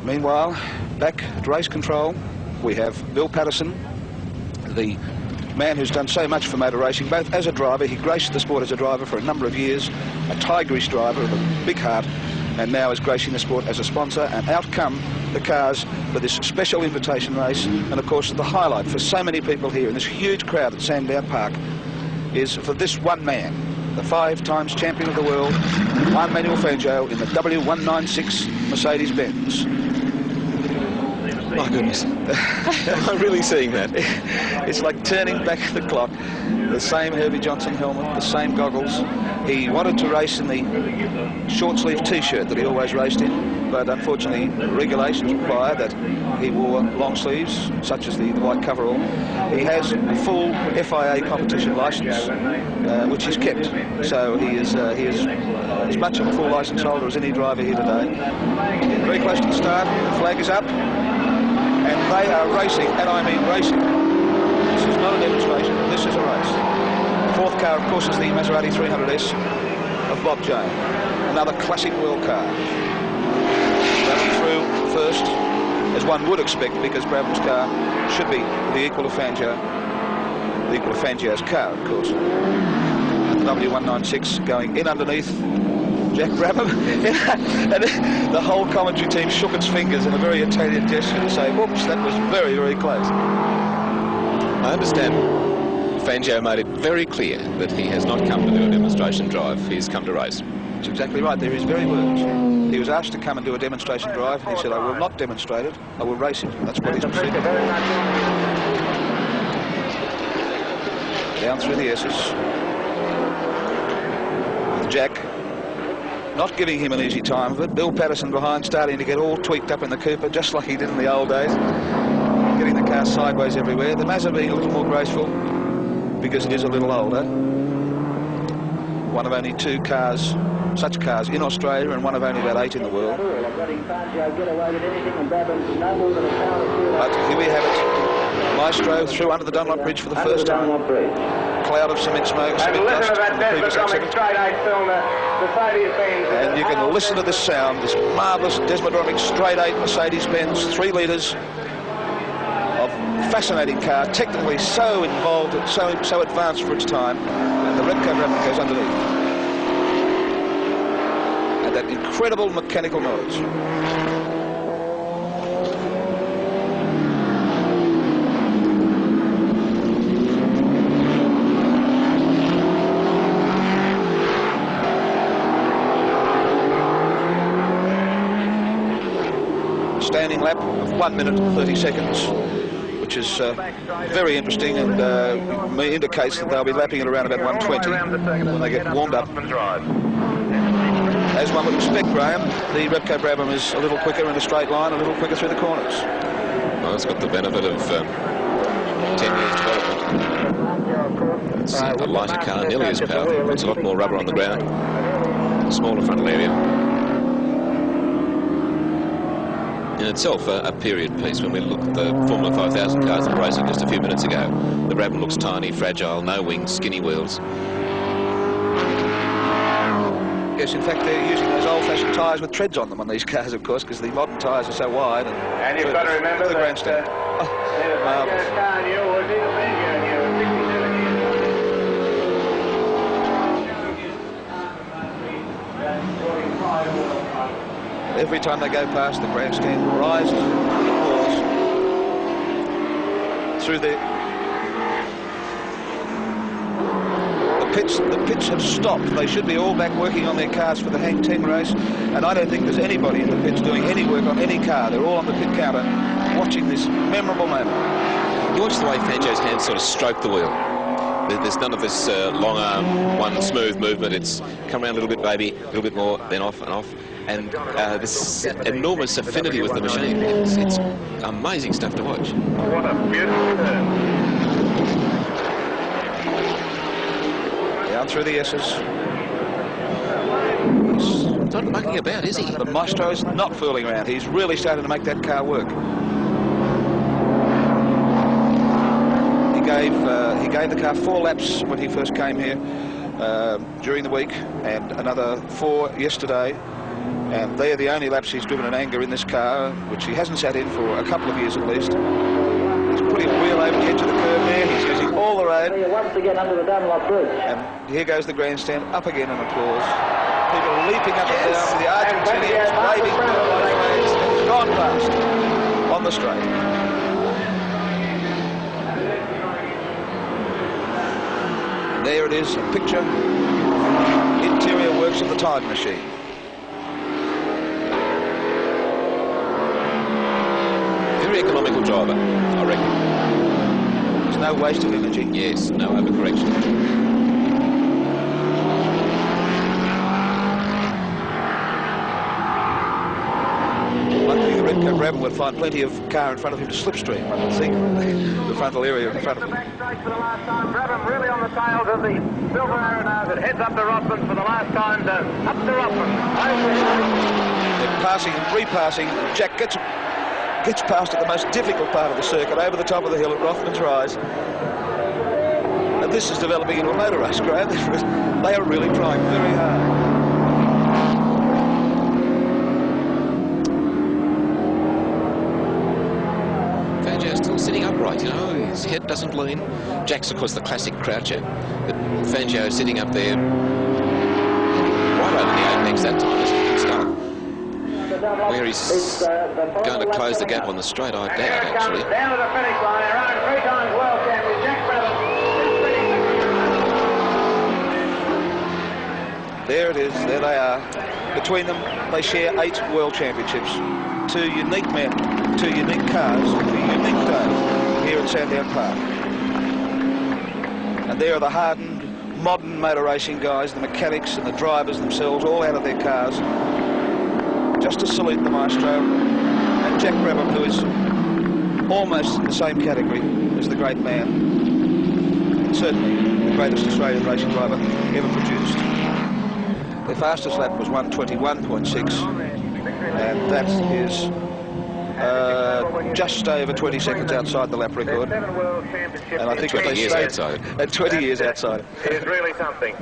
Meanwhile, back at race control, we have Bill Patterson, the man who's done so much for motor racing, both as a driver. He graced the sport as a driver for a number of years, a tigerish driver with a big heart, and now is gracing the sport as a sponsor. And out come the cars for this special invitation race. And of course, the highlight for so many people here in this huge crowd at Sandown Park is for this one man, the 5 times champion of the world, Manuel Fangio, in the W196 Mercedes Benz. My goodness. Am I really seeing that? It's like turning back the clock. The same Herbie Johnson helmet, the same goggles. He wanted to race in the short sleeve T-shirt that he always raced in, but unfortunately regulations require that he wore long sleeves, such as the white coverall. He has a full FIA competition licence, which he's kept. So he is as much of a full licence holder as any driver here today. Very close to the start, the flag is up, and they are racing, and I mean racing. This is not a demonstration, this is a race. The 4th car, of course, is the Maserati 300S of Bob Jane, another classic world car. Running through first, as one would expect, because Brabham's car should be the equal of Fangio's car, of course. And the W196 going in underneath Jack Brabham. And the whole commentary team shook its fingers in a very Italian gesture to say, whoops, that was very, very close. I understand Fangio made it very clear that he has not come to do a demonstration drive. He's come to race. That's exactly right. They're his very words. He was asked to come and do a demonstration drive, and he said, I will not demonstrate it, I will race it. That's what he's proceeding. Down through the S's. With Jack not giving him an easy time of it. Bill Patterson behind, starting to get all tweaked up in the Cooper, just like he did in the old days. Getting the car sideways everywhere. The Mazda being a little more graceful because it is a little older. One of only 2 cars, such cars in Australia, and one of only about 8 in the world. But here we have it. Maestro through under the Dunlop Bridge for the first time. Cloud of cement smoke, cement dust from the previous accident. And you can listen to this sound, this marvellous Desmodromic straight 8 Mercedes-Benz, 3 litres of fascinating car, technically so involved and so advanced for its time. And the Repco Brabham goes underneath. And that incredible mechanical noise. Standing lap of 1 minute 30 seconds, which is very interesting, and indicates that they'll be lapping at around about 120 when they get warmed up. As one would expect, Graham, the Repco Brabham is a little quicker in a straight line, a little quicker through the corners. Well, it's got the benefit of 10 years development. It's a lighter car, nearly as powerful. It's a lot more rubber on the ground, smaller frontal area. In itself, a period piece. When we look at the Formula 5000 cars that were racing just a few minutes ago, the Brabham looks tiny, fragile, no wings, skinny wheels. Yes, in fact, they're using those old-fashioned tyres with treads on them on these cars, of course, because the modern tyres are so wide. And you've got to remember the grandstand. Every time they go past, the grandstand rises and falls through the pits have stopped. They should be all back working on their cars for the Hang 10 race, and I don't think there's anybody in the pits doing any work on any car. They're all on the pit counter watching this memorable moment. You watch the way Fangio's hands sort of stroke the wheel. There's none of this long arm, one smooth movement. It's come around a little bit, baby, a little bit more, then off and off. And this enormous affinity with the machine. It's amazing stuff to watch. What a beautiful turn. Down through the S's. He's not mucking about, is he? The Maestro is not fooling around. He's really starting to make that car work. He gave the car 4 laps when he first came here during the week, and another 4 yesterday. And they're the only laps he's driven in anger in this car, which he hasn't sat in for a couple of years at least. He's putting a wheel over the edge of the curve there. He's using all the road. Once again under the Dunlop Bridge. And here goes the grandstand, up again in applause. People leaping up and down with the Argentinians waving white flags. It's gone past on the straight. And there it is, a picture. Interior works of the time machine. Very economical driver, I reckon. There's no waste of energy. Yes, no overcorrection. One thing, the Repco Brabham would find plenty of car in front of him to slipstream, I would think, the frontal area in front of him. Brabham really on the tails of the Silver Arrow now that heads up to Rothman for the last time up to Rothman. They're passing and repassing. Jack gets past at the most difficult part of the circuit, over the top of the hill at Rothman's Rise. And this is developing into a motor race, Graham. They are really trying very hard. Fangio's still sitting upright, you know, his head doesn't lean. Jack's, of course, the classic croucher, but Fangio sitting up there right over the apex that time is a good start. Where he's going to close the gap on the straight, I doubt, actually. Down to the finish line, around 3 times world champion Jack Brabham. There it is, there they are. Between them, they share 8 world championships. 2 unique men, 2 unique cars, a unique day here at Sandown Park. And there are the hardened, modern motor racing guys, the mechanics and the drivers themselves, all out of their cars, just to salute the maestro. And Jack Brabham, who is almost in the same category as the great man, certainly the greatest Australian racing driver ever produced. Their fastest lap was 1:21.6, and that is just over 20 seconds outside the lap record. And I think 20 years outside. At 20 years outside. It is really something.